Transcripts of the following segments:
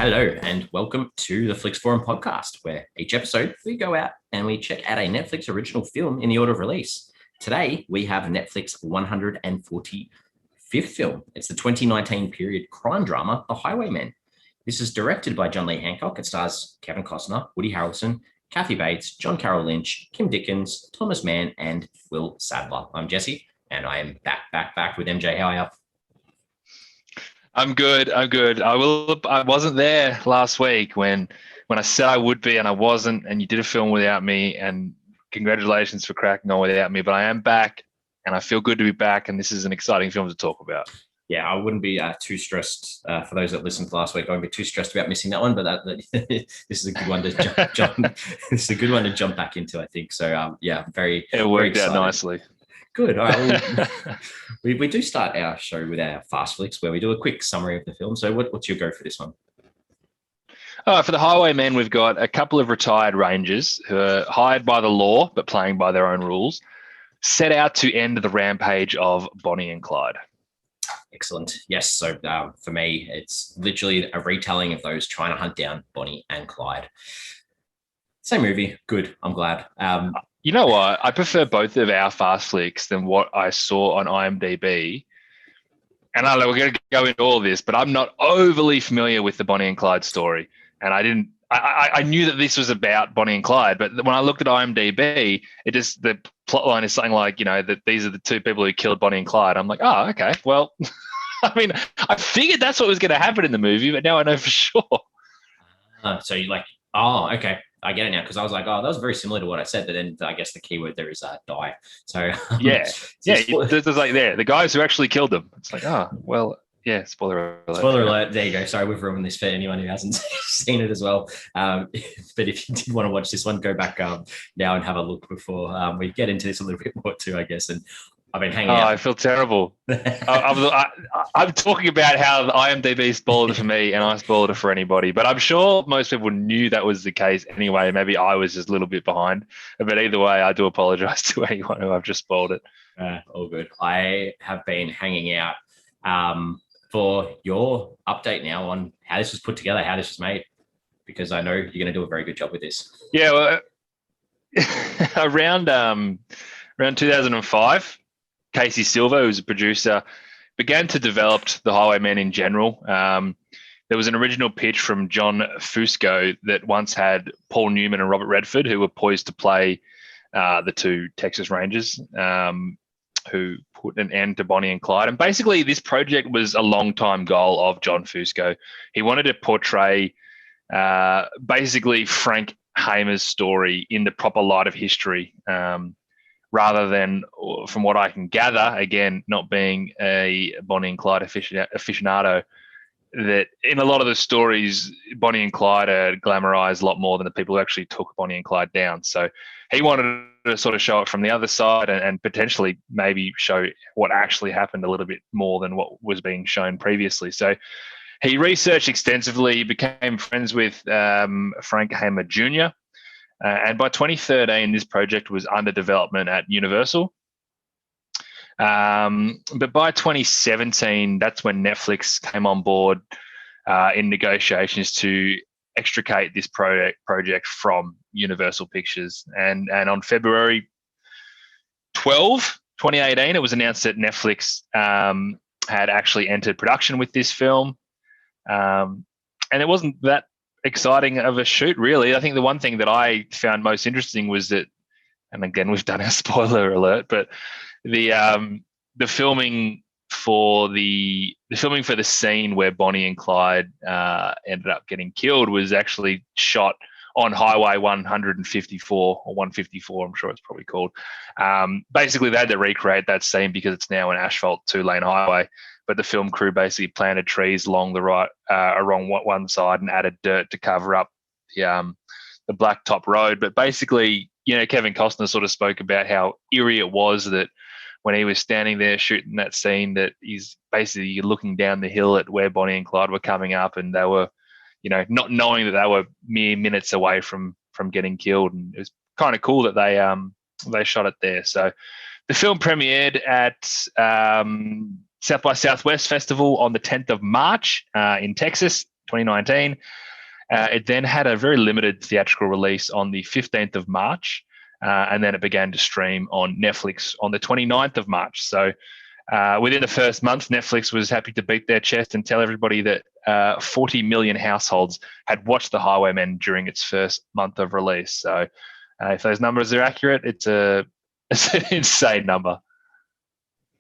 Hello and welcome to the Flix Forum podcast, where each episode we go out and we check out a Netflix original film in the order of release. Today we have Netflix 145th film. It's the 2019 period crime drama, The Highwaymen. This is directed by John Lee Hancock. It stars Kevin Costner, Woody Harrelson, Kathy Bates, John Carroll Lynch, Kim Dickens, Thomas Mann, and Will Sadler. I'm Jesse, and I am back with MJ. How are you? I'm good. I wasn't there last week when I said I would be, and I wasn't. And you did a film without me. And congratulations for cracking on without me. But I am back, and I feel good to be back. And this is an exciting film to talk about. Yeah, I wouldn't be too stressed for those that listened last week. I wouldn't be too stressed about missing that one. But this is a good one to jump. This is a good one to jump back into, I think. So yeah, it worked out nicely. Good. All right. We do start our show with our Fast Flicks, where we do a quick summary of the film. So what's your go for this one? For the Highwaymen, we've got a couple of retired rangers who are hired by the law but playing by their own rules, set out to end the rampage of Bonnie and Clyde. Excellent. Yes. So for me, it's literally a retelling of those trying to hunt down Bonnie and Clyde. Same movie. Good. I'm glad. You know what? I prefer both of our Fast Flicks than what I saw on IMDb. And I know we're going to go into all of this, but I'm not overly familiar with the Bonnie and Clyde story. And I knew that this was about Bonnie and Clyde, but when I looked at IMDb, the plot line is something like, that these are the two people who killed Bonnie and Clyde. I'm like, oh, okay. Well, I mean, I figured that's what was going to happen in the movie, but now I know for sure. So you're like, oh, okay. I get it now, because I was like, oh, that was very similar to what I said, but then I guess the key word there is die. So there's like the guys who actually killed them. It's like, oh, well, yeah, spoiler alert. Spoiler alert. There you go. Sorry, we've ruined this for anyone who hasn't seen it as well. But if you did want to watch this one, go back now and have a look before we get into this a little bit more too, I guess. And I've been hanging out. I feel terrible. I'm talking about how the IMDb spoiled it for me, and I spoiled it for anybody. But I'm sure most people knew that was the case anyway. Maybe I was just a little bit behind. But either way, I do apologize to anyone who I've just spoiled it. All good. I have been hanging out for your update now on how this was put together, how this was made, because I know you're going to do a very good job with this. Yeah, well, around 2005. Casey Silver, who's a producer, began to develop the Highwaymen in general. There was an original pitch from John Fusco that once had Paul Newman and Robert Redford, who were poised to play the two Texas Rangers, who put an end to Bonnie and Clyde. And basically, this project was a long-time goal of John Fusco. He wanted to portray basically Frank Hamer's story in the proper light of history, rather than, from what I can gather, again, not being a Bonnie and Clyde aficionado, that in a lot of the stories, Bonnie and Clyde are glamorized a lot more than the people who actually took Bonnie and Clyde down. So he wanted to sort of show it from the other side and potentially maybe show what actually happened a little bit more than what was being shown previously. So he researched extensively, became friends with Frank Hamer Jr., and by 2013, this project was under development at Universal. But by 2017, that's when Netflix came on board in negotiations to extricate this project from Universal Pictures. And on February 12, 2018, it was announced that Netflix had actually entered production with this film. And it wasn't that exciting of a shoot, really. I think the one thing that I found most interesting was that, and again, we've done our spoiler alert, but the filming for the scene where Bonnie and Clyde ended up getting killed was actually shot on Highway 154 or 154, I'm sure it's probably called. Basically, they had to recreate that scene because it's now an asphalt 2-lane highway. But the film crew basically planted trees along one side and added dirt to cover up the blacktop road. But basically, Kevin Costner sort of spoke about how eerie it was that when he was standing there shooting that scene, that he's basically looking down the hill at where Bonnie and Clyde were coming up, and they were, not knowing that they were mere minutes away from getting killed. And it was kind of cool that they shot it there. So the film premiered at South by Southwest Festival on the 10th of March in Texas, 2019. It then had a very limited theatrical release on the 15th of March, and then it began to stream on Netflix on the 29th of March. So within the first month, Netflix was happy to beat their chest and tell everybody that 40 million households had watched The Highwaymen during its first month of release. So if those numbers are accurate, it's an insane number.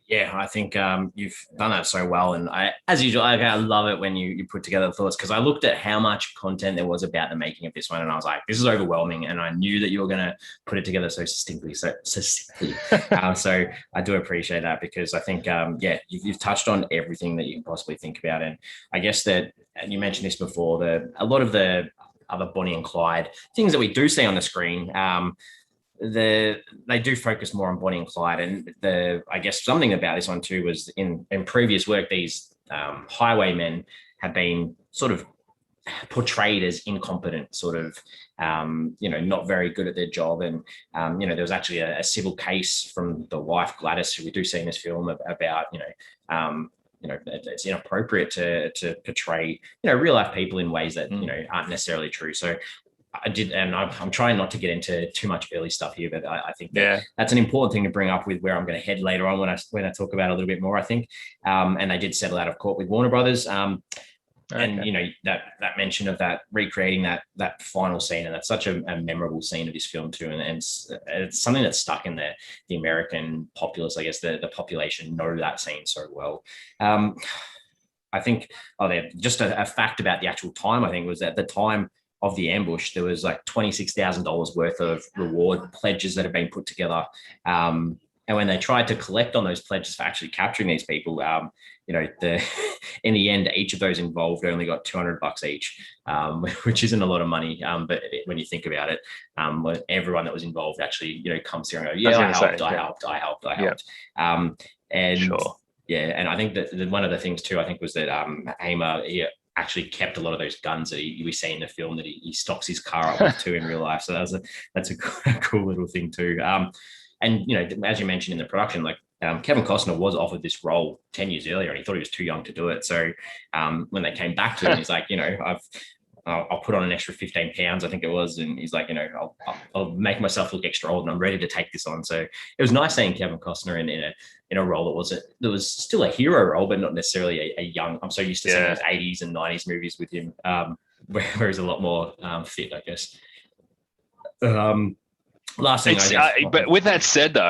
Yeah, I think you've done that so well. And as usual, I love it when you put together the thoughts, because I looked at how much content there was about the making of this one, and I was like, this is overwhelming. And I knew that you were going to put it together so succinctly. So I do appreciate that, because I think, you've touched on everything that you can possibly think about. And I guess that, and you mentioned this before, a lot of the other Bonnie and Clyde things that we do see on the screen, they do focus more on Bonnie and Clyde, and I guess something about this one too was in previous work, these highwaymen have been sort of portrayed as incompetent, sort of not very good at their job, and there was actually a civil case from the wife Gladys, who we do see in this film, about it's inappropriate to portray real life people in ways that aren't necessarily true. So I did, and I'm trying not to get into too much early stuff here, but I think that's an important thing to bring up with where I'm going to head later on when I talk about it a little bit more, I think. And they did settle out of court with Warner Brothers. And that mention of that recreating that final scene, and that's such a memorable scene of this film too, and it's something that's stuck in the American populace. I guess the population know that scene so well. I think just a fact about the actual time, I think, was at the time of the ambush, there was like $26,000 worth of reward pledges that have been put together. And when they tried to collect on those pledges for actually capturing these people, in the end, each of those involved only got $200 each, which isn't a lot of money. But when you think about it, everyone that was involved actually, comes here and goes, I helped. And sure. And I think that one of the things too, I think, was that Hamer, actually kept a lot of those guns that we see in the film that he stocks his car up with too in real life. So that's a cool little thing too. And as you mentioned in the production, like Kevin Costner was offered this role 10 years earlier, and he thought he was too young to do it. So when they came back to him, he's like, I'll put on an extra 15 pounds, I think it was. And he's like, I'll make myself look extra old, and I'm ready to take this on. So it was nice seeing Kevin Costner in a role that was still a hero role, but not necessarily a young. I'm so used to seeing those 80s and 90s movies with him, where he's a lot more fit, I guess. Last thing, but with that said, though,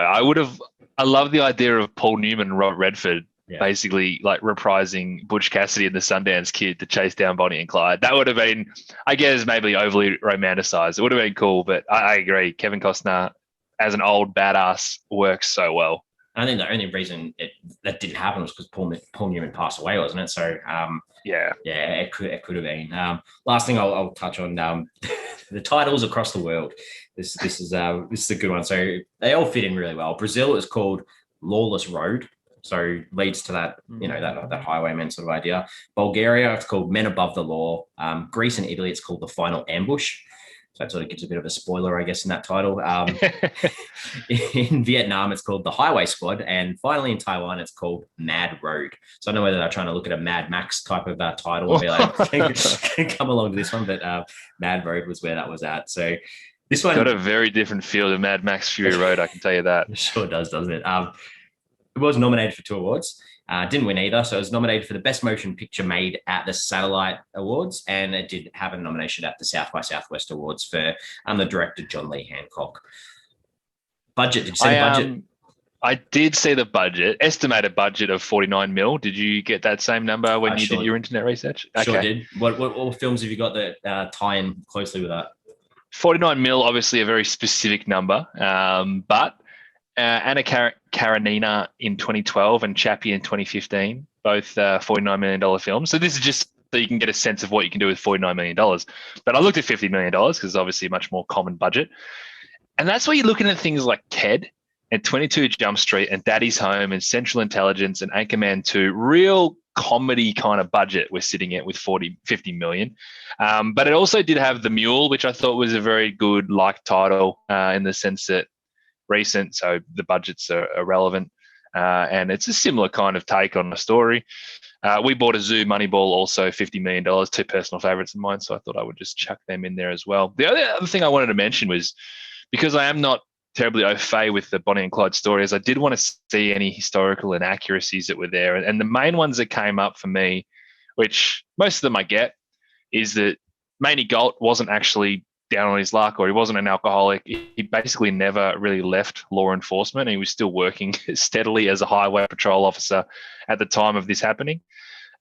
I love the idea of Paul Newman and Robert Redford basically like reprising Butch Cassidy and the Sundance Kid to chase down Bonnie and Clyde. That would have been, I guess, maybe overly romanticized. It would have been cool, but I agree. Kevin Costner as an old badass works so well. I think the only reason that didn't happen was because Paul Newman passed away, wasn't it? So it could have been. Last thing I'll touch on, the titles across the world. This is a good one. So they all fit in really well. Brazil is called Lawless Road, so leads to that that highwayman sort of idea. Bulgaria, it's called Men Above the Law. Greece and Italy, it's called The Final Ambush. So that sort of gives a bit of a spoiler, I guess, in that title. In Vietnam, it's called The Highway Squad. And finally, in Taiwan, it's called Mad Road. So I don't know whether they're trying to look at a Mad Max type of title and be like, come along to this one. But Mad Road was where that was at. So this one got a very different feel to Mad Max Fury Road, I can tell you that. It sure does, doesn't it? It was nominated for 2 awards. Didn't win either. So it was nominated for the Best Motion Picture made at the Satellite Awards, and it did have a nomination at the South by Southwest Awards for the director, John Lee Hancock. Budget, did you see the budget? I did see the budget, estimated budget of 49 mil. Did you get that same number when you did your internet research? Sure did. What films have you got that tie in closely with that? 49 mil, obviously a very specific number, but Anna Karenina in 2012 and Chappie in 2015, both $49 million films. So this is just so you can get a sense of what you can do with $49 million. But I looked at $50 million because it's obviously a much more common budget. And that's where you're looking at things like Ted and 22 Jump Street and Daddy's Home and Central Intelligence and Anchorman 2, real comedy kind of budget we're sitting at with 50 million. But it also did have The Mule, which I thought was a very good title in the sense that recent, so the budgets are irrelevant. and it's a similar kind of take on the story. We bought a zoo, Moneyball, also $50 million, two personal favorites of mine, so I thought I would just chuck them in there as well. The other thing I wanted to mention was, because I am not terribly au fait with the Bonnie and Clyde story, is I did want to see any historical inaccuracies that were there. And the main ones that came up for me, which most of them I get, is that Maney Galt wasn't actually down on his luck, or he wasn't an alcoholic. He basically never really left law enforcement. He was still working steadily as a highway patrol officer at the time of this happening.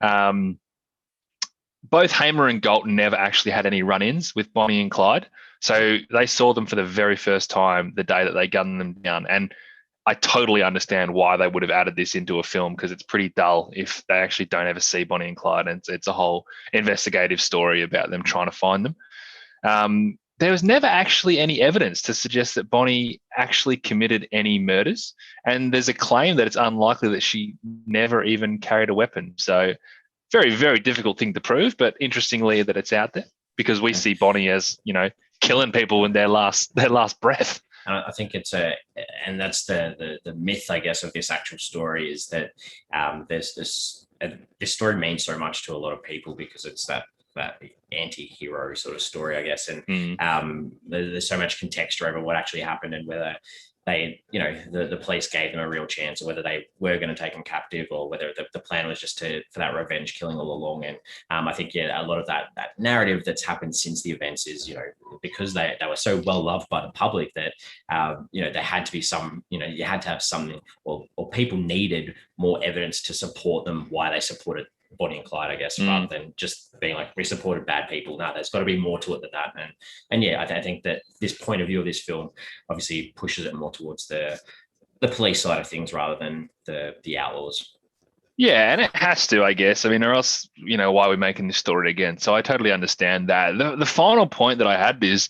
Both Hamer and Galt never actually had any run-ins with Bonnie and Clyde. So they saw them for the very first time the day that they gunned them down. And I totally understand why they would have added this into a film, because it's pretty dull if they actually don't ever see Bonnie and Clyde. And it's a whole investigative story about them trying to find them. There was never actually any evidence to suggest that Bonnie actually committed any murders. And there's a claim that it's unlikely that she never even carried a weapon. So very, very difficult thing to prove, but interestingly that it's out there, because we see Bonnie as, killing people in their last breath. I think and that's the myth, I guess, of this actual story, is that there's this story means so much to a lot of people because it's that anti-hero sort of story, I guess. And there's so much context over what actually happened and whether they, the police gave them a real chance, or whether they were going to take them captive, or whether the plan was just for that revenge killing all along. And I think, a lot of that narrative that's happened since the events is, because they were so well loved by the public that, there had to be some, you had to have something, or people needed more evidence to support them, why they supported Bonnie and Clyde, I guess, rather than just being like, we supported bad people. No, there's got to be more to it than that. And I think that this point of view of this film obviously pushes it more towards the police side of things rather than the outlaws. Yeah, and it has to, I guess. I mean, or else, why are we making this story again? So I totally understand that. The final point that I had is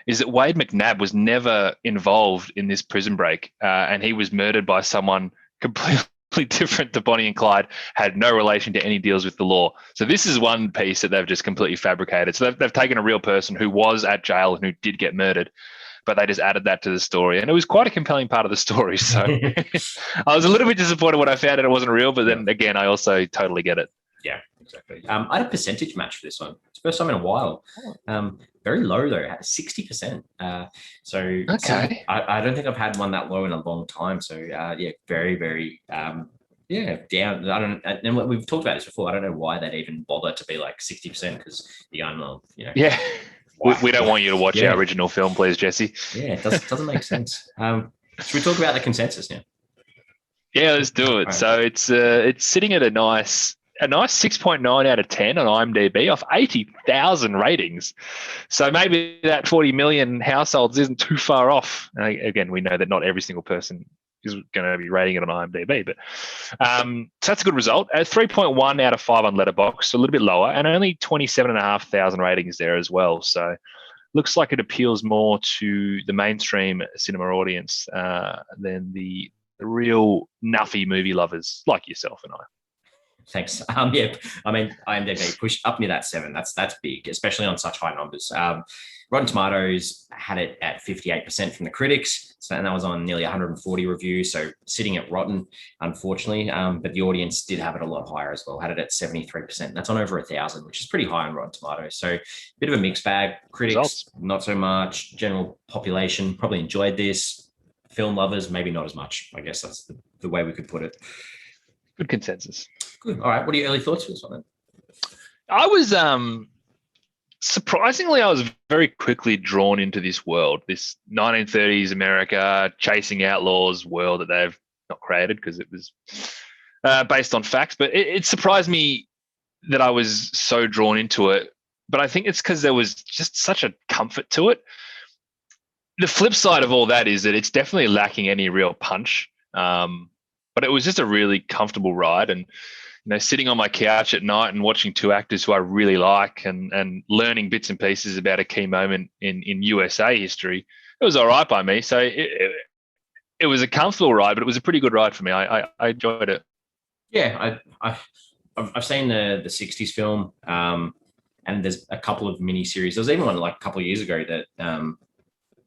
that Wade McNabb was never involved in this prison break, and he was murdered by someone completely different to Bonnie and Clyde, had no relation to any deals with the law. So this is one piece that they've just completely fabricated. So they've taken a real person who was at jail and who did get murdered, but they just added that to the story. And it was quite a compelling part of the story. So I was a little bit disappointed when I found out it wasn't real, but then again, I also totally get it. Yeah, exactly. I had a percentage match for this one. It's the first time in a while. Very low though, 60%. So okay, I don't think I've had one that low in a long time. So very, very down. I don't. And we've talked about this before. I don't know why they'd even bother to be like 60%, because the unknown, Yeah, we don't want you to watch our original film, please, Jesse. Yeah, it doesn't make sense. Should we talk about the consensus now? Yeah, let's do it. Right. So it's sitting at a nice 6.9 out of 10 on IMDb off 80,000 ratings. So maybe that 40 million households isn't too far off. Again, we know that not every single person is going to be rating it on IMDb, but so that's a good result. 3.1 out of 5 on Letterboxd, so a little bit lower, and only 27,500 ratings there as well. So looks like it appeals more to the mainstream cinema audience than the real nuffy movie lovers like yourself and I. Thanks. I mean, IMDb pushed up near that 7. That's big, especially on such high numbers. Rotten Tomatoes had it at 58% from the critics, and that was on nearly 140 reviews, so sitting at rotten, unfortunately. But the audience did have it a lot higher as well, had it at 73%. That's on over 1,000, which is pretty high on Rotten Tomatoes. So a bit of a mixed bag. Critics, not so much. General population probably enjoyed this. Film lovers, maybe not as much. I guess that's the way we could put it. Good consensus. Good. All right. What are your early thoughts for this one then? I was surprisingly, I was very quickly drawn into this world, this 1930s America chasing outlaws world that they've not created because it was based on facts. But it surprised me that I was so drawn into it. But I think it's because there was just such a comfort to it. The flip side of all that is that it's definitely lacking any real punch. But it was just a really comfortable ride, and sitting on my couch at night and watching two actors who I really like and learning bits and pieces about a key moment in USA history, it was all right by me. So it was a comfortable ride, but it was a pretty good ride for me. I enjoyed it. Yeah, I've seen the 60s film, and there's a couple of mini series. There was even one like a couple of years ago that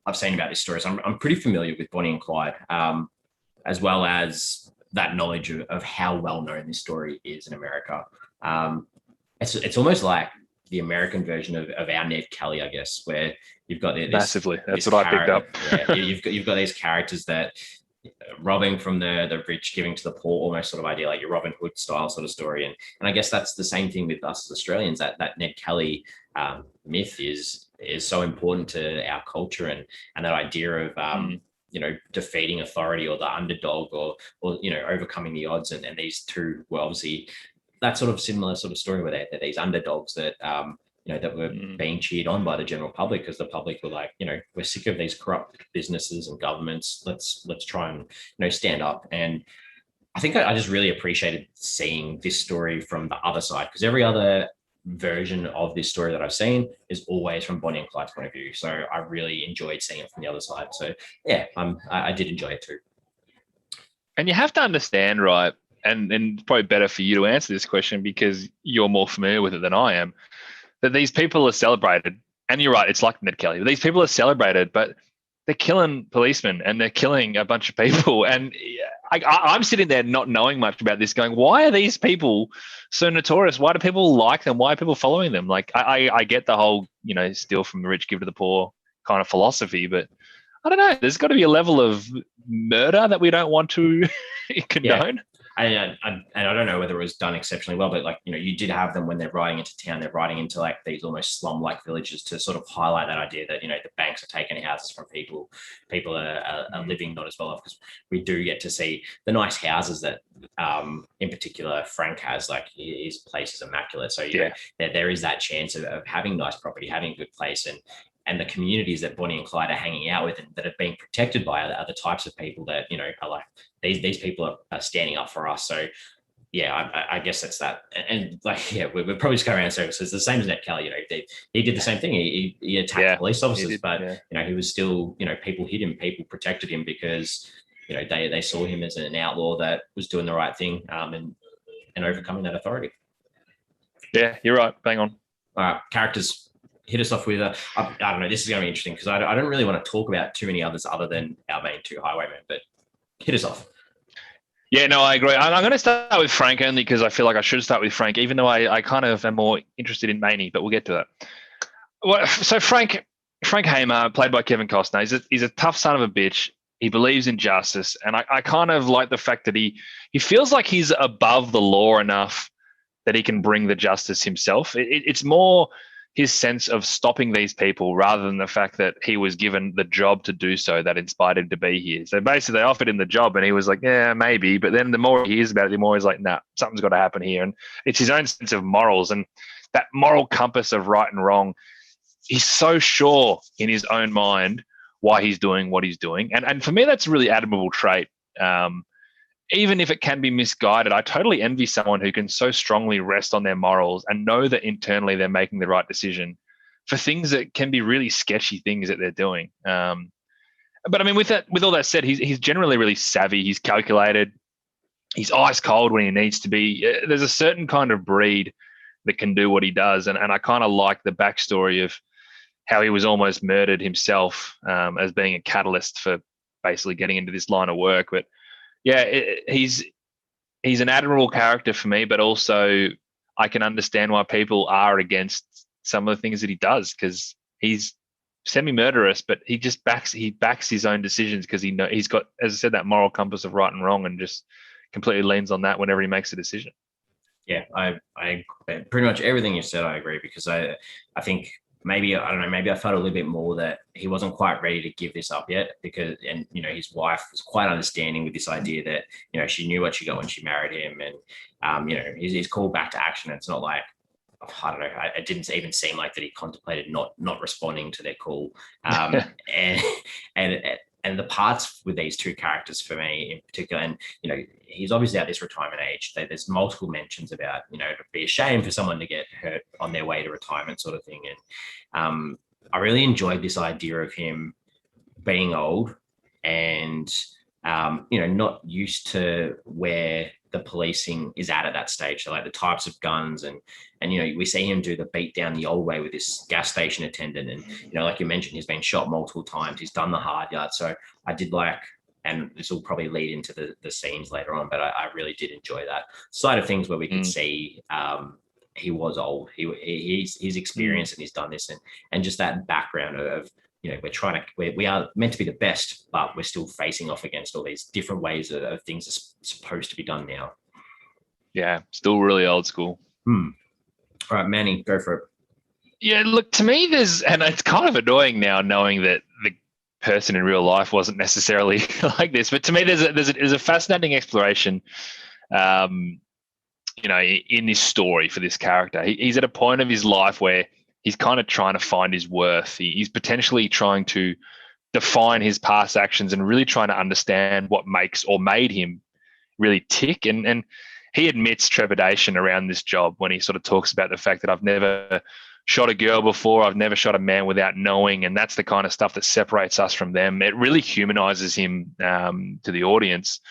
I've seen about this story. So I'm pretty familiar with Bonnie and Clyde, as well as that knowledge of how well known this story is in America. It's almost like the American version of our Ned Kelly, I guess, where you've got this massively. That's what I picked up. Yeah, you've got these characters that robbing from the rich, giving to the poor, almost sort of idea, like your Robin Hood style sort of story. And I guess that's the same thing with us as Australians. That Ned Kelly myth is so important to our culture, and that idea of defeating authority, or the underdog, or overcoming the odds. And these two were obviously that sort of similar sort of story, where they're these underdogs that that were being cheered on by the general public, because the public were like, we're sick of these corrupt businesses and governments. Let's try and stand up. And I think I just really appreciated seeing this story from the other side, because every other version of this story that I've seen is always from Bonnie and Clyde's point of view. So I really enjoyed seeing it from the other side. So yeah, I did enjoy it too. And you have to understand, right? And it's probably better for you to answer this question because you're more familiar with it than I am, that these people are celebrated. And you're right, it's like Ned Kelly. These people are celebrated, but they're killing policemen and they're killing a bunch of people. And I'm sitting there not knowing much about this, going, why are these people so notorious? Why do people like them? Why are people following them? Like, I get the whole, steal from the rich, give to the poor kind of philosophy, but I don't know. There's got to be a level of murder that we don't want to condone. Yeah. And I don't know whether it was done exceptionally well, but you did have them when they're riding into town, they're riding into like these almost slum-like villages to sort of highlight that idea that, the banks are taking houses from people. People are living not as well off, because we do get to see the nice houses that, in particular, Frank has. Like, his place is immaculate. So, there is that chance of having nice property, having a good place, and the communities that Bonnie and Clyde are hanging out with and that are being protected by are the types of people that, are like, these people are standing up for us. So yeah, I guess that's that. And like, yeah, we're probably just going around circles. It's the same as Ned Kelly, he did the same thing. He attacked police officers, but he was still, people hid him, people protected him because, they saw him as an outlaw that was doing the right thing, and overcoming that authority. Yeah, you're right. Bang on. All right, characters. Hit us off with I don't know. This is going to be interesting because I don't really want to talk about too many others other than our main two Highwaymen. But hit us off. Yeah, no, I agree. I'm going to start with Frank only because I feel like I should start with Frank, even though I kind of am more interested in Maney. But we'll get to that. Well, so Frank Hamer, played by Kevin Costner, he's a tough son of a bitch. He believes in justice, and I kind of like the fact that he feels like he's above the law enough that he can bring the justice himself. It's more his sense of stopping these people rather than the fact that he was given the job to do so that inspired him to be here. So basically they offered him the job and he was like, yeah, maybe. But then the more he hears about it, the more he's like, nah, something's got to happen here. And it's his own sense of morals and that moral compass of right and wrong. He's so sure in his own mind why he's doing what he's doing. And for me, that's a really admirable trait. Even if it can be misguided, I totally envy someone who can so strongly rest on their morals and know that internally they're making the right decision for things that can be really sketchy things that they're doing. But I mean, with all that said, he's generally really savvy. He's calculated. He's ice cold when he needs to be. There's a certain kind of breed that can do what he does. And I kind of like the backstory of how he was almost murdered himself as being a catalyst for basically getting into this line of work. But yeah, he's an admirable character for me, but also I can understand why people are against some of the things that he does because he's semi-murderous, but he backs his own decisions because he's got, as I said, that moral compass of right and wrong and just completely leans on that whenever he makes a decision. Yeah, I pretty much everything you said, I agree because I think maybe I felt a little bit more that he wasn't quite ready to give this up yet because, and, his wife was quite understanding with this idea that, she knew what she got when she married him and, he's called back to action. It's not like, I don't know, it didn't even seem like that he contemplated not responding to their call. And the parts with these two characters for me in particular, and, he's obviously at this retirement age. There's multiple mentions about, it'd be a shame for someone to get hurt on their way to retirement sort of thing. And I really enjoyed this idea of him being old and, not used to where the policing is at that stage. So like the types of guns and, we see him do the beat down the old way with this gas station attendant. And, like you mentioned, he's been shot multiple times. He's done the hard yard. So I did like and this will probably lead into the scenes later on, but I really did enjoy that side of things where we could see he was old. He's experienced and he's done this, and just that background of we are meant to be the best, but we're still facing off against all these different ways of things are supposed to be done now. Yeah, still really old school. All right, Manny, go for it. Yeah, look, to me, and it's kind of annoying now knowing that the person in real life wasn't necessarily like this, but to me, there's a fascinating exploration, in this story for this character. He's at a point of his life where he's kind of trying to find his worth. He's potentially trying to define his past actions and really trying to understand what makes or made him really tick. And he admits trepidation around this job when he sort of talks about the fact that I've never shot a girl before, I've never shot a man without knowing, and that's the kind of stuff that separates us from them. It really humanizes him to the audience.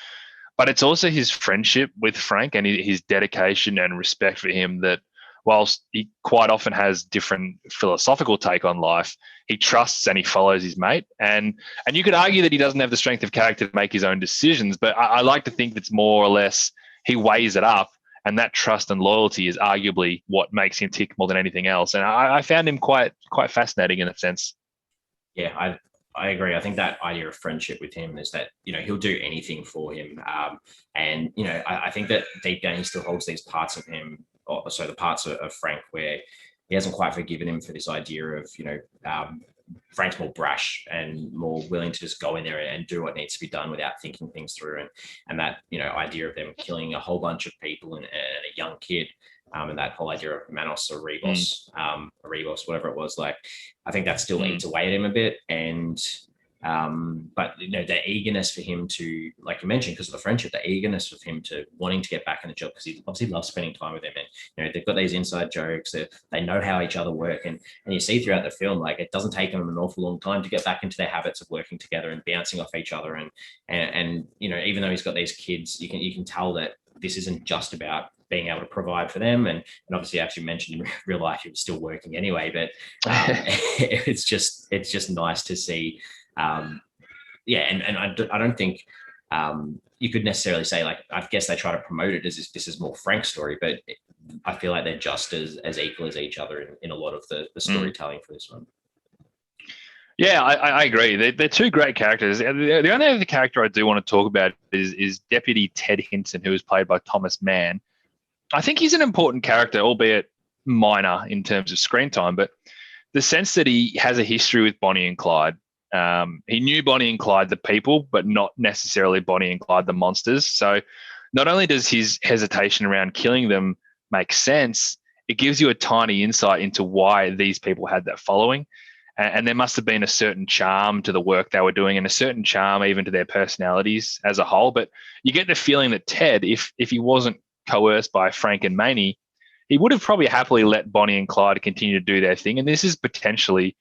But it's also his friendship with Frank and his dedication and respect for him that, whilst he quite often has different philosophical take on life, he trusts and he follows his mate. And you could argue that he doesn't have the strength of character to make his own decisions, but I like to think that's more or less he weighs it up, and that trust and loyalty is arguably what makes him tick more than anything else. And I found him quite fascinating in a sense. Yeah, I agree. I think that idea of friendship with him is that, he'll do anything for him. And I think that deep down he still holds these parts of him, or so the parts of Frank where he hasn't quite forgiven him for this idea of, Frank's more brash and more willing to just go in there and do what needs to be done without thinking things through. And that, idea of them killing a whole bunch of people and a young kid, and that whole idea of Manos or Rebos, whatever it was, like, I think that still eats away at him a bit. And, but, the eagerness for him to, like you mentioned, because of the friendship, the eagerness of him to wanting to get back in the job, because he obviously loves spending time with him. And, they've got these inside jokes that they know how each other work. And you see throughout the film, like, it doesn't take them an awful long time to get back into their habits of working together and bouncing off each other. And even though he's got these kids, you can tell that this isn't just about being able to provide for them. And obviously, as you mentioned, in real life, he was still working anyway, but it's just nice to see. And I don't think you could necessarily say, like, I guess they try to promote it as if this is more Frank's story, but I feel like they're just as equal as each other in a lot of the storytelling for this one. Yeah, I agree. They're two great characters. The only other character I do want to talk about is Deputy Ted Hinton, who is played by Thomas Mann. I think he's an important character, albeit minor in terms of screen time, but the sense that he has a history with Bonnie and Clyde. He knew Bonnie and Clyde, the people, but not necessarily Bonnie and Clyde, the monsters. So not only does his hesitation around killing them make sense, it gives you a tiny insight into why these people had that following. And there must have been a certain charm to the work they were doing and a certain charm even to their personalities as a whole. But you get the feeling that Ted, if he wasn't coerced by Frank and Mamie, he would have probably happily let Bonnie and Clyde continue to do their thing. And this is potentially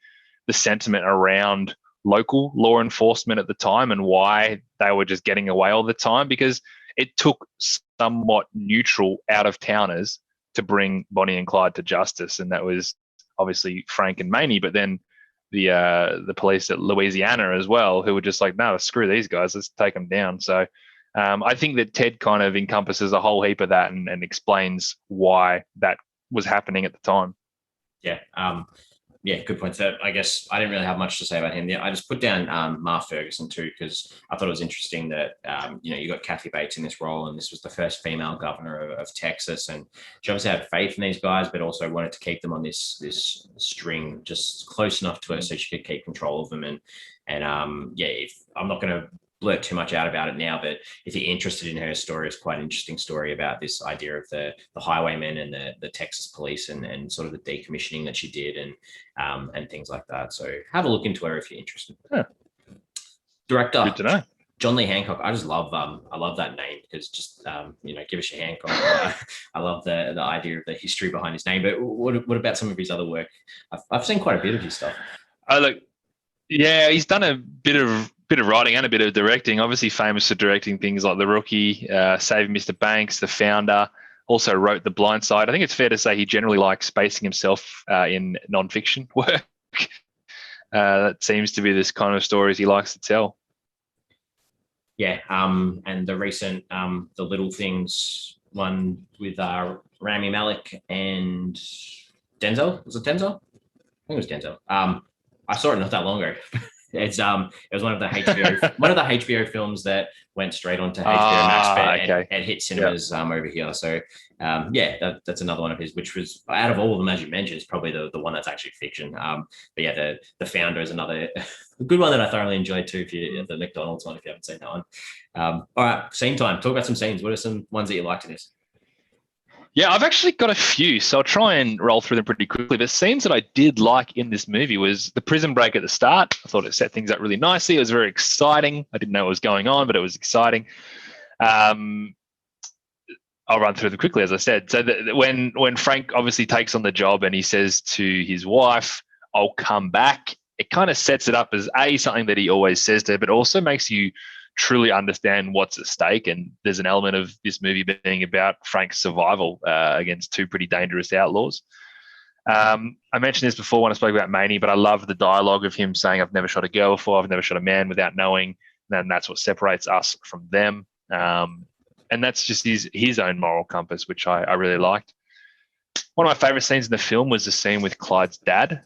the sentiment around local law enforcement at the time and why they were just getting away all the time, because it took somewhat neutral out-of-towners to bring Bonnie and Clyde to justice. And that was obviously Frank and Mamie, but then the police at Louisiana as well, who were just like, no, screw these guys, let's take them down. So I think that Ted kind of encompasses a whole heap of that and explains why that was happening at the time. Yeah, good point. So I guess I didn't really have much to say about him. Yeah, I just put down Mar Ferguson too, because I thought it was interesting that you got Kathy Bates in this role, and this was the first female governor of Texas, and she obviously had faith in these guys, but also wanted to keep them on this string just close enough to her so she could keep control of them. And if I'm not going to blurt too much out about it now, but if you're interested in her story, it's quite an interesting story about this idea of the Highwaymen and the Texas police and sort of the decommissioning that she did and things like that. So have a look into her if you're interested. Yeah. Director, good to know. John Lee Hancock. I just love I love that name because just give us your Hancock. I love the idea of the history behind his name. But what about some of his other work? I've seen quite a bit of his stuff. He's done a bit of writing and a bit of directing. Obviously famous for directing things like The Rookie, Save Mr. Banks, The Founder. Also wrote The Blind Side. I think it's fair to say he generally likes spacing himself in non-fiction work. That seems to be this kind of stories he likes to tell. Yeah, and the recent the Little Things one with Rami Malek and Denzel. Was it Denzel? I think it was Denzel. I saw it not that long ago. It was one of the HBO films that went straight onto HBO Max, but Okay. it hit cinemas over here. So yeah, that's another one of his, which was out of all of them as you mentioned, is probably the one that's actually fiction. But yeah, the Founder is another good one that I thoroughly enjoyed too. If you the McDonald's one, if you haven't seen that one. All right, scene time. Talk about some scenes. What are some ones that you liked in this? Yeah, I've actually got a few, so I'll try and roll through them pretty quickly. The scenes that I did like in this movie was the prison break at the start. I thought it set things up really nicely. It was very exciting. I didn't know what was going on, but it was exciting. Um, I'll run through them quickly, as I said. So when Frank obviously takes on the job and he says to his wife, "I'll come back," it kind of sets it up as something that he always says to her, but also makes you truly understand what's at stake. And there's an element of this movie being about Frank's survival against two pretty dangerous outlaws. I mentioned this before when I spoke about Maney, but I love the dialogue of him saying, "I've never shot a girl before. I've never shot a man without knowing." And that's what separates us from them. And that's just his own moral compass, which I really liked. One of my favorite scenes in the film was the scene with Clyde's dad.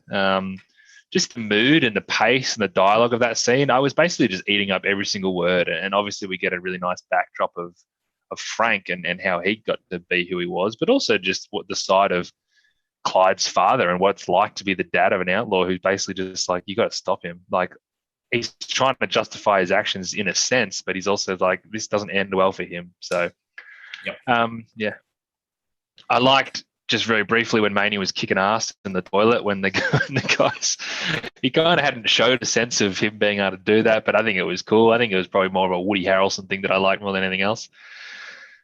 Just the mood and the pace and the dialogue of that scene, I was basically just eating up every single word. And obviously we get a really nice backdrop of Frank and how he got to be who he was, but also just what the side of Clyde's father and what it's like to be the dad of an outlaw who's basically just like, you got to stop him. Like, he's trying to justify his actions in a sense, but he's also like, this doesn't end well for him. So, Yep. Yeah. I liked just very briefly when Maney was kicking ass in the toilet when the guys, he kind of hadn't showed a sense of him being able to do that, but I think it was cool. I think it was probably more of a Woody Harrelson thing that I liked more than anything else.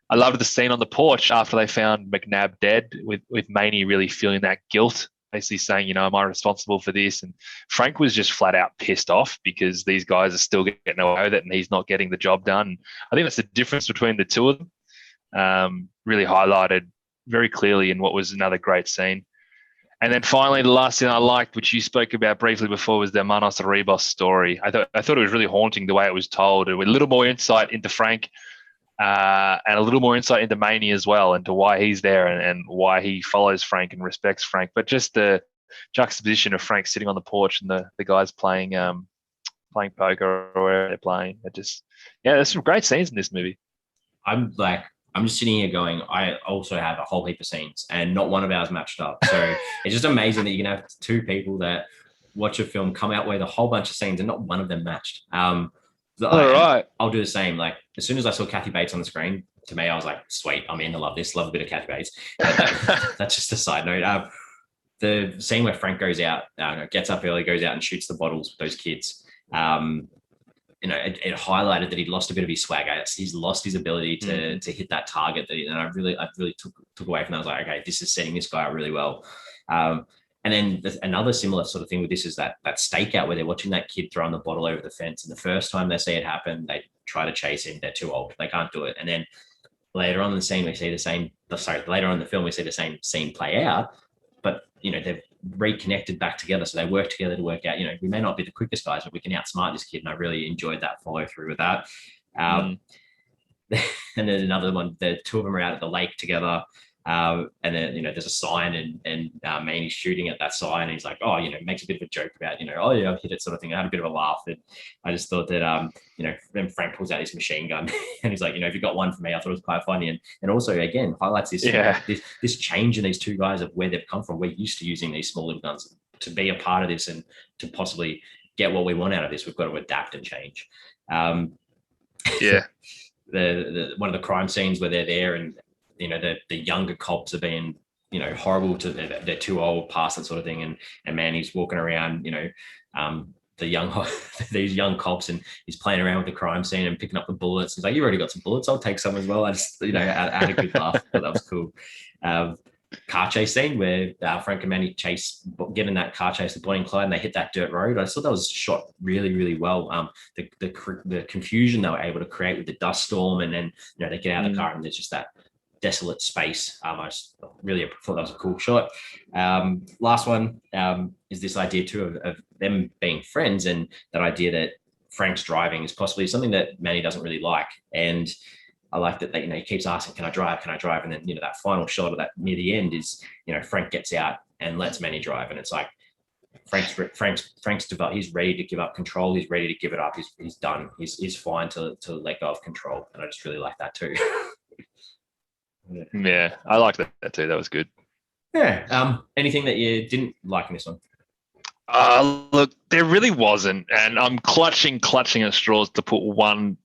I loved the scene on the porch after they found McNabb dead with Maney really feeling that guilt, basically saying, am I responsible for this? And Frank was just flat out pissed off because these guys are still getting away with it and he's not getting the job done. I think that's the difference between the two of them, really highlighted very clearly in what was another great scene. And then finally, the last thing I liked, which you spoke about briefly before, was the Manos Ribos story. I thought it was really haunting the way it was told, with a little more insight into Frank and a little more insight into Maney as well, into why he's there and why he follows Frank and respects Frank. But just the juxtaposition of Frank sitting on the porch and the guys playing poker or wherever they're playing. There's some great scenes in this movie. I'm just sitting here going, I also have a whole heap of scenes and not one of ours matched up. So it's just amazing that you can have two people that watch a film come out with a whole bunch of scenes and not one of them matched. All right. I'll do the same. Like, as soon as I saw Kathy Bates on the screen, to me, I was like, sweet, I'm in. I love this. Love a bit of Kathy Bates. That's just a side note. The scene where Frank goes out, gets up early, goes out and shoots the bottles with those kids. It highlighted that he'd lost a bit of his swagger. He's lost his ability to hit that target. And I really took away from that. I was like, okay, this is setting this guy up really well. And then another similar sort of thing with this is that stakeout where they're watching that kid throwing the bottle over the fence. And the first time they see it happen, they try to chase him. They're too old. They can't do it. And then later on in the scene, we see later on in the film, we see the same scene play out. But, they've reconnected back together. So they work together to work out, we may not be the quickest guys, but we can outsmart this kid. And I really enjoyed that follow through with that. And then another one, the two of them are out at the lake together. And then, there's a sign and Maney's shooting at that sign. And he's like, makes a bit of a joke about, oh yeah, I've hit it sort of thing. I had a bit of a laugh. And I just thought that, then Frank pulls out his machine gun and he's like, if you got one for me, I thought it was quite funny. And also, again, highlights this, this change in these two guys of where they've come from. We're used to using these small little guns. To be a part of this and to possibly get what we want out of this, we've got to adapt and change. The one of the crime scenes where they're there and, the younger cops are being, horrible to they're too old, past that sort of thing. And man, he's walking around, these young cops and he's playing around with the crime scene and picking up the bullets. He's like, you already got some bullets. I'll take some as well. I just, I had a good laugh. But that was cool. Car chase scene where Frank and Manny given that car chase to Bonnie and Clyde and they hit that dirt road. I thought that was shot really, really well. The confusion they were able to create with the dust storm and then, they get out of the car and there's just that desolate space. I really thought that was a cool shot. Last one is this idea too of them being friends and that idea that Frank's driving is possibly something that Manny doesn't really like. And I like that they, he keeps asking, can I drive? Can I drive? And then, that final shot of that near the end is, Frank gets out and lets Manny drive. And it's like, Frank's he's ready to give up control. He's ready to give it up. He's done. He's fine to let go of control. And I just really like that too. Yeah, I liked that too. That was good. Yeah. Anything that you didn't like in this one? Look, there really wasn't, and I'm clutching at straws to put one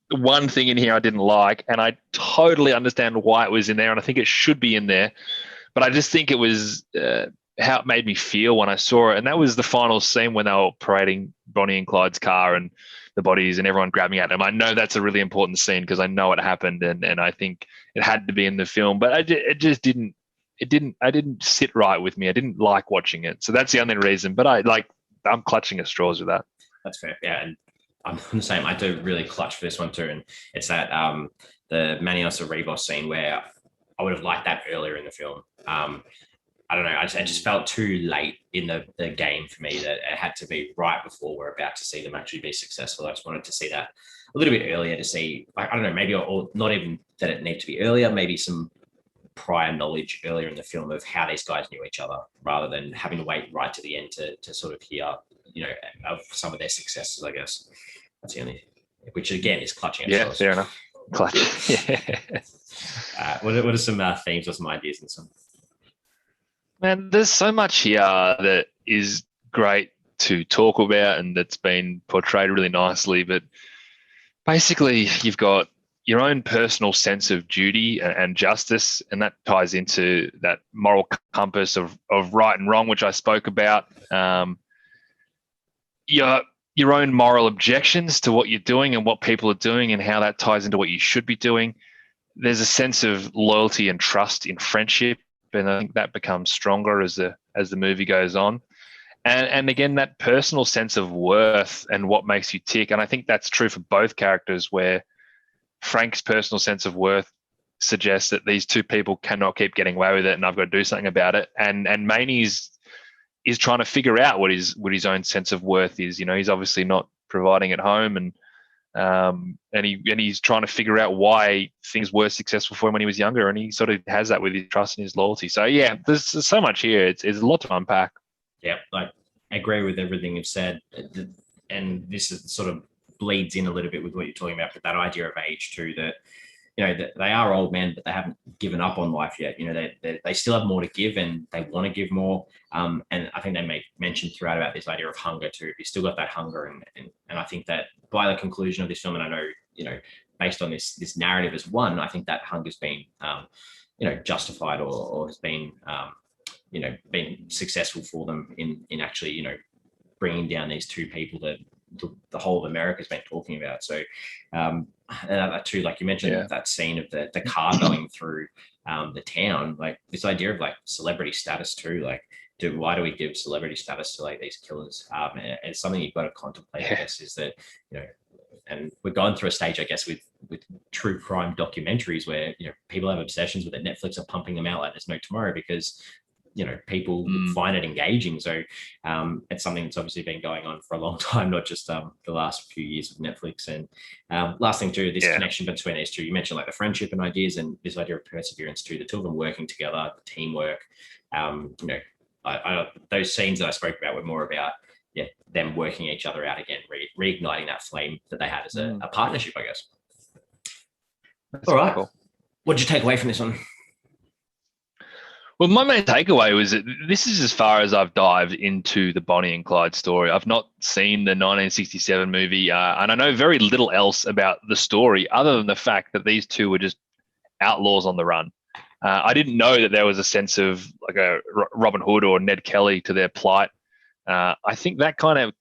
thing in here I didn't like, and I totally understand why it was in there, and I think it should be in there, but I just think it was how it made me feel when I saw it, and that was the final scene when they were parading Bonnie and Clyde's car and the bodies and everyone grabbing at them. I know that's a really important scene because I know it happened, and I think it had to be in the film, but it just didn't. I didn't sit right with me. I didn't like watching it. So that's the only reason. But I'm clutching at straws with that. That's fair. Yeah. And I'm the same. I do really clutch for this one too. And it's that the Maniosa Rivos scene where I would have liked that earlier in the film. I don't know. I just felt too late in the game for me that it had to be right before we're about to see them actually be successful. I just wanted to see that a little bit earlier to see, I don't know, maybe or not even that it needed to be earlier, maybe some prior knowledge earlier in the film of how these guys knew each other rather than having to wait right to the end to sort of hear, of some of their successes, I guess. That's the only, which again is clutching at fair enough. Clutch. Yeah. What are some themes or some ideas in this one? Man, there's so much here that is great to talk about and that's been portrayed really nicely, but basically you've got your own personal sense of duty and justice, and that ties into that moral compass of right and wrong, which I spoke about. Your own moral objections to what you're doing and what people are doing and how that ties into what you should be doing. There's a sense of loyalty and trust in friendship, and I think that becomes stronger as the movie goes on. And again, that personal sense of worth and what makes you tick. And I think that's true for both characters, where Frank's personal sense of worth suggests that these two people cannot keep getting away with it, and I've got to do something about it. And Maney's is trying to figure out what his own sense of worth is. He's obviously not providing at home, and he's trying to figure out why things were successful for him when he was younger, and he sort of has that with his trust and his loyalty. So yeah, there's so much here. It's a lot to unpack. Yeah, I agree with everything you've said, and this is sort of bleeds in a little bit with what you're talking about, but that idea of age too, that that they are old men, but they haven't given up on life yet. They still have more to give, and they want to give more. And I think they make mention throughout about this idea of hunger too. You still got that hunger, and I think that by the conclusion of this film, and I know based on this narrative as one, I think that hunger's been justified or has been been successful for them in actually bringing down these two people that the whole of America's been talking about. So too, like you mentioned, that scene of the car going through the town, like this idea of like celebrity status too, like why do we give celebrity status to like these killers? And it's something you've got to contemplate, I guess, is that and we're going through a stage, I guess, with true crime documentaries where people have obsessions with it. Netflix are pumping them out like there's no tomorrow because people find it engaging. So it's something that's obviously been going on for a long time, not just the last few years with Netflix. And last thing too, this connection between these two, you mentioned like the friendship and ideas and this idea of perseverance too, the two of them working together, the teamwork. Those scenes that I spoke about were more about them working each other out again, reigniting that flame that they had as a partnership, I guess. That's all right. Cool. What did you take away from this one? Well, my main takeaway was that this is as far as I've dived into the Bonnie and Clyde story. I've not seen the 1967 movie, and I know very little else about the story other than the fact that these two were just outlaws on the run. I didn't know that there was a sense of like a Robin Hood or Ned Kelly to their plight. I think that kind of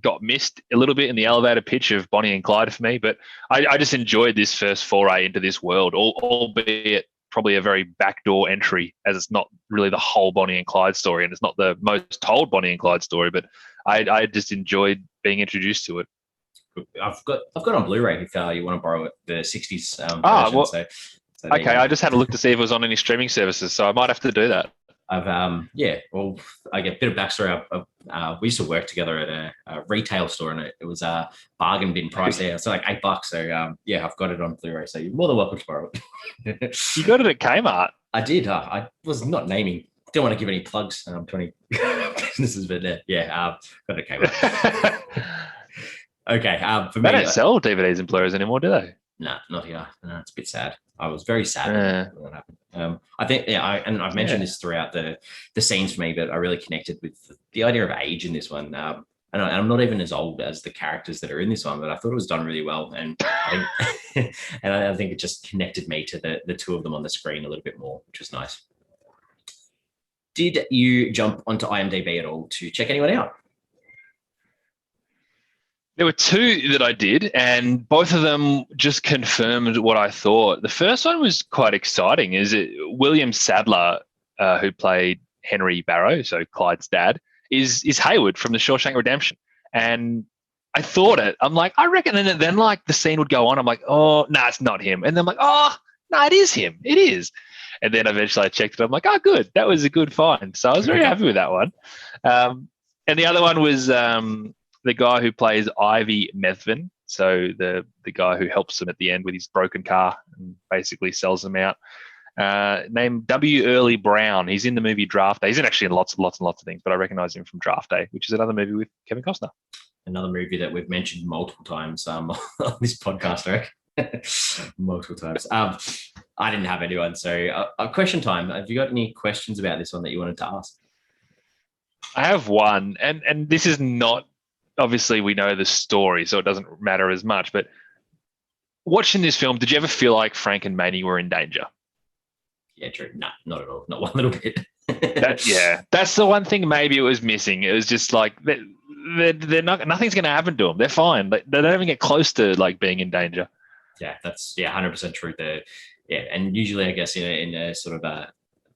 got missed a little bit in the elevator pitch of Bonnie and Clyde for me, but I just enjoyed this first foray into this world, albeit probably a very backdoor entry, as it's not really the whole Bonnie and Clyde story, and it's not the most told Bonnie and Clyde story, but I just enjoyed being introduced to it. I've got on Blu-ray if you want to borrow it, the 60s version. Okay, I just had a look to see if it was on any streaming services, so I might have to do that. Well, I get a bit of backstory. We used to work together at a retail store, and it was a bargain bin price there. It's like $8. So I've got it on Blu-ray. So you're more than welcome to borrow it. You got it at Kmart. I did. I was not naming. Don't want to give any plugs to any businesses, but got it at Kmart. Okay. For me, they don't sell DVDs and Blu-rays anymore, do they? No, not here. No, it's a bit sad. I was very sad when that happened. I think, I've mentioned this throughout the scenes for me, but I really connected with the idea of age in this one. And I'm not even as old as the characters that are in this one, but I thought it was done really well. And I think, I think it just connected me to the two of them on the screen a little bit more, which was nice. Did you jump onto IMDb at all to check anyone out? There were two that I did, and both of them just confirmed what I thought. The first one was quite exciting. Is it William Sadler, who played Henry Barrow, so Clyde's dad, is Hayward from The Shawshank Redemption. And I thought it. I'm like, I reckon. And then like the scene would go on. I'm like, oh, no, it's not him. And then I'm like, oh, no, it is him. It is. And then eventually I checked it. I'm like, oh, good. That was a good find. So I was very happy with that one. And the other one was the guy who plays Ivy Methvin. So the guy who helps him at the end with his broken car and basically sells them out. Named W. Early Brown. He's in the movie Draft Day. He's actually in lots and lots of things, but I recognize him from Draft Day, which is another movie with Kevin Costner. Another movie that we've mentioned multiple times on this podcast, right? Multiple times. I didn't have anyone, so question time. Have you got any questions about this one that you wanted to ask? I have one, and this is not, obviously we know the story, so it doesn't matter as much, but watching this film, did you ever feel like Frank and Manny were in danger? Yeah, true. No, not at all. Not one little bit. That's the one thing maybe it was missing. It was just like they're not. Nothing's going to happen to them. They're fine. They don't even get close to like being in danger. Yeah, that's 100% true. And usually, I guess in a sort of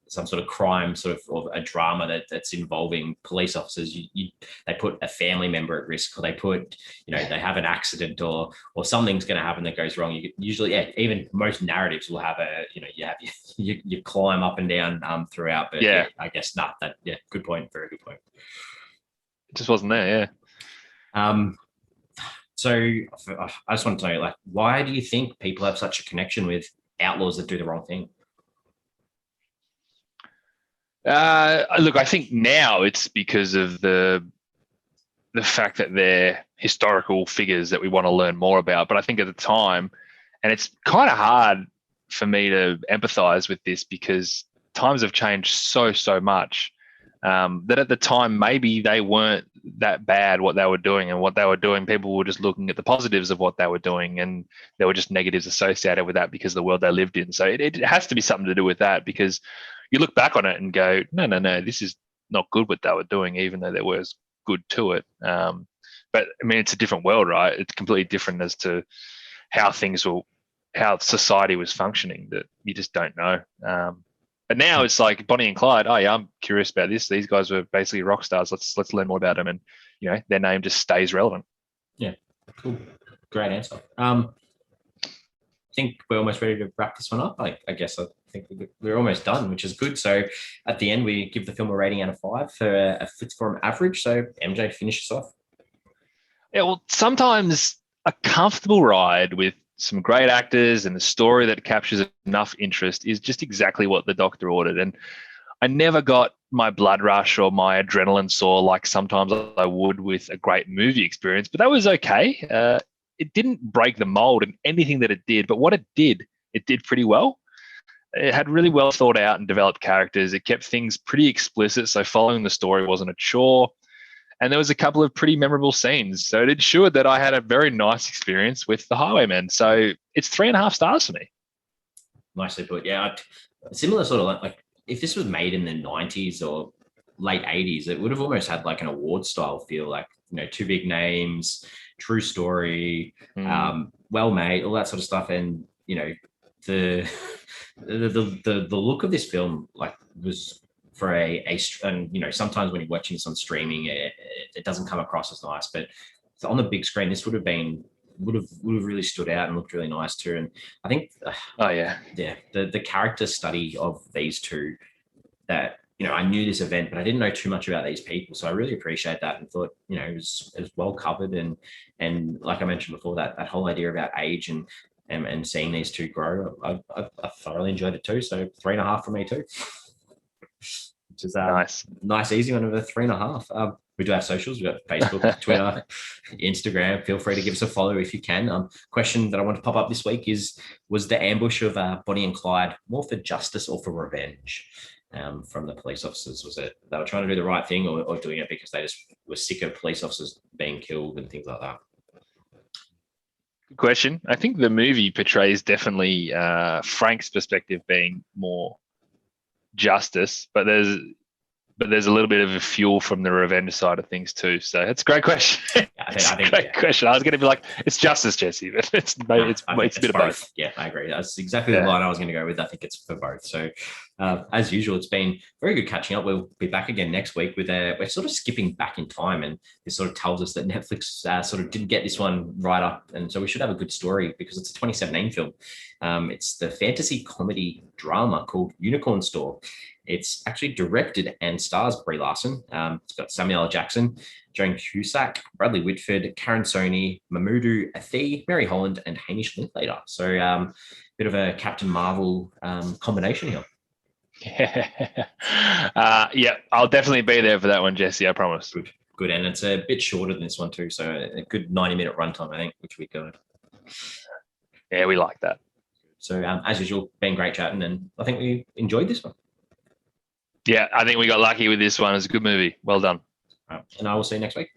some sort of crime, sort of or a drama that's involving police officers, they put a family member at risk, or they put, they have an accident or something's going to happen that goes wrong. You usually, even most narratives will have you climb up and down throughout. But I guess not. Good point. Very good point. It just wasn't there. Yeah. So I just want to know, why do you think people have such a connection with outlaws that do the wrong thing? Look, I think now it's because of the fact that they're historical figures that we want to learn more about. But I think at the time, and it's kind of hard for me to empathize with this because times have changed so much, that at the time, maybe they weren't that bad what they were doing, and what they were doing, people were just looking at the positives of what they were doing, and there were just negatives associated with that because of the world they lived in. So it has to be something to do with that, because you look back on it and go, no, this is not good what they were doing, even though there was good to it. But I mean, it's a different world, right? It's completely different as to how society was functioning, that you just don't know. But now it's like Bonnie and Clyde. Oh yeah, I'm curious about this. These guys were basically rock stars. Let's learn more about them, and their name just stays relevant. Yeah, cool, great answer. I think we're almost ready to wrap this one up. I think we're almost done, which is good. So at the end, we give the film a rating out of 5 for a Flix Forum average. So MJ, finish us off. Yeah, well, sometimes a comfortable ride with some great actors and a story that captures enough interest is just exactly what the doctor ordered. And I never got my blood rush or my adrenaline soar like sometimes I would with a great movie experience, but that was okay. It didn't break the mold in anything that it did, but what it did pretty well. It had really well thought out and developed characters. It kept things pretty explicit, so following the story wasn't a chore. And there was a couple of pretty memorable scenes. So it ensured that I had a very nice experience with the Highwaymen. So it's 3.5 stars for me. Nicely put. Yeah, similar sort of like if this was made in the 90s or late 80s, it would have almost had like an award style feel, like, two big names, true story, well made, all that sort of stuff. And, the look of this film was for and sometimes when you're watching this on streaming, it doesn't come across as nice, but on the big screen this would have really stood out and looked really nice too. And I think the character study of these two that I knew this event, but I didn't know too much about these people. So I really appreciate that and thought, it was well covered. And like I mentioned before, that whole idea about age and seeing these two grow, I thoroughly enjoyed it too. So 3.5 from me too. Which is nice, easy one of a 3.5. We do have socials. We've got Facebook, Twitter, Instagram. Feel free to give us a follow if you can. Question that I want to pop up this week was the ambush of Bonnie and Clyde more for justice or for revenge from the police officers? Was it they were trying to do the right thing or doing it because they just were sick of police officers being killed and things like that? Good question. I think the movie portrays definitely Frank's perspective being more justice, but there's a little bit of a fuel from the revenge side of things too. So it's a great question. I think great question. I was going to be like, it's justice, Jesse, but it's a bit of both. Yeah, I agree. That's exactly the line I was going to go with. I think it's for both. So as usual, it's been very good catching up. We'll be back again next week with we're sort of skipping back in time, and this sort of tells us that Netflix sort of didn't get this one right up, and so we should have a good story because it's a 2017 film. It's the fantasy comedy drama called Unicorn Store. It's actually directed and stars Brie Larson. It's got Samuel L. Jackson, Joan Cusack, Bradley Whitford, Karen Sony, Mamoudou Athie, Mary Holland, and Hamish Linklater. So bit of a Captain Marvel combination here. Yeah, I'll definitely be there for that one, Jesse. I promise. Good. And it's a bit shorter than this one too. So a good 90-minute runtime, I think, which we good. Yeah, we like that. So as usual, been great chatting, and I think we enjoyed this one. Yeah, I think we got lucky with this one. It's a good movie. Well done. And I will see you next week.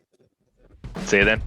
See you then.